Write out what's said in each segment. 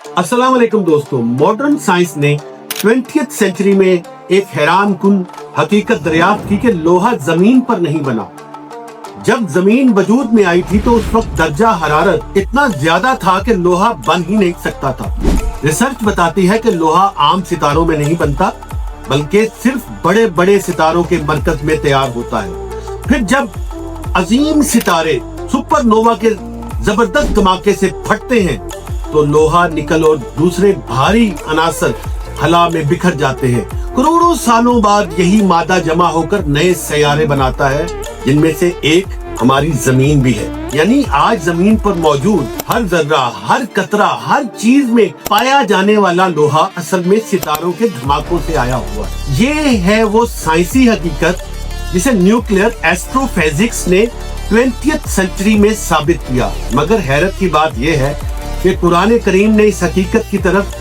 अस्सलाम वालेकुम दोस्तों, मॉडर्न साइंस ने 20th सेंचुरी में एक हैरान कुन हकीकत दरियाफ्त की कि लोहा जमीन पर नहीं बना। जब जमीन वजूद में आई थी तो उस वक्त दर्जा हरारत इतना ज्यादा था कि लोहा बन ही नहीं सकता था। रिसर्च बताती है कि लोहा आम सितारों में नहीं बनता, बल्कि सिर्फ बड़े बड़े सितारों के मरकज में तैयार होता है। फिर जब अजीम सितारे सुपरनोवा के जबरदस्त धमाके से फटते हैं तो लोहा, निकल और दूसरे भारी अनासर हवा में बिखर जाते हैं। करोड़ों सालों बाद यही मादा जमा होकर नए सैयारे बनाता है, जिनमें से एक हमारी जमीन भी है। यानी आज जमीन पर मौजूद हर जर्रा, हर कतरा, हर चीज में पाया जाने वाला लोहा असल में सितारों के धमाकों से आया हुआ है। ये है वो साइंसी हकीकत जिसे न्यूक्लियर एस्ट्रोफिजिक्स ने 20th सेंचुरी में साबित किया। मगर हैरत की बात यह है कि कुरान करीम ने इस हकीकत की तरफ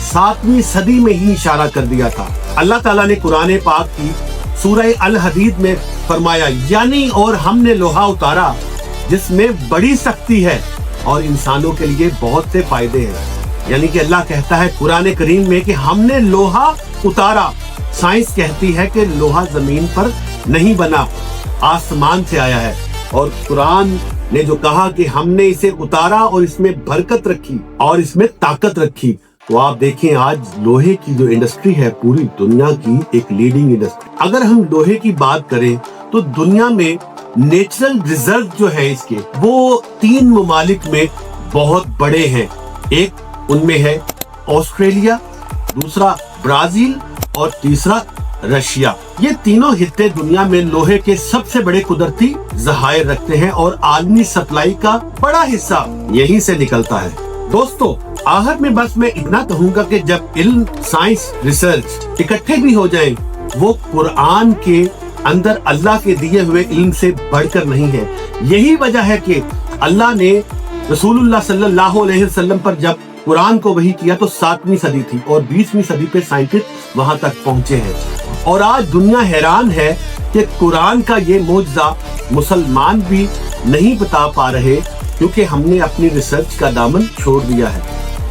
7वीं सदी में ही इशारा कर दिया था। अल्लाह ताला ने कुरान पाक की सूरह अल हदीद में फरमाया, यानी और हमने लोहा उतारा जिसमें बड़ी शक्ति है और इंसानों के लिए बहुत से फायदे हैं। यानी कि अल्लाह कहता है कुरान करीम में कि हमने लोहा उतारा। साइंस कहती है कि लोहा जमीन पर नहीं बना, आसमान से आया है। और कुरान ने जो कहा कि हमने इसे उतारा और इसमें बरकत रखी और इसमें ताकत रखी, तो आप देखें आज लोहे की जो इंडस्ट्री है पूरी दुनिया की एक लीडिंग इंडस्ट्री। अगर हम लोहे की बात करें तो दुनिया में नेचुरल रिजर्व जो है इसके, वो 3 ममालिक में बहुत बड़े हैं। एक उनमें है ऑस्ट्रेलिया, दूसरा ब्राजील और तीसरा रशिया। ये तीनों हिस्से दुनिया में लोहे के सबसे बड़े कुदरती ज़खायर रखते हैं और आलमी सप्लाई का बड़ा हिस्सा यहीं से निकलता है। दोस्तों, आखिर में बस मैं इतना कहूँगा कि जब इल्म, साइंस, रिसर्च इकट्ठे भी हो जाएं, वो कुरान के अंदर अल्लाह के दिए हुए इल्म से बढ़कर नहीं है। यही वजह है कि अल्लाह ने रसूलुल्लाह सल्लल्लाहु अलैहि वसल्लम पर जब कुरान को वही किया तो 7वीं सदी थी और 20वीं सदी पे साइंटिस्ट वहां तक पहुंचे हैं। और आज दुनिया हैरान है कि कुरान का ये मौजज़ा मुसलमान भी नहीं बता पा रहे, क्योंकि हमने अपनी रिसर्च का दामन छोड़ दिया है।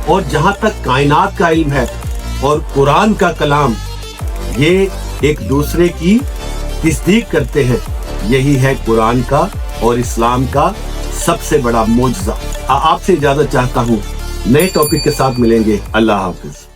और जहां तक कायनात का इल्म है और कुरान का कलाम, ये एक दूसरे की तस्दीक करते हैं। यही है कुरान का और इस्लाम का सबसे बड़ा मौजज़ा। आपसे इजाजत चाहता हूँ, नए टॉपिक के साथ मिलेंगे। अल्लाह हाफिज।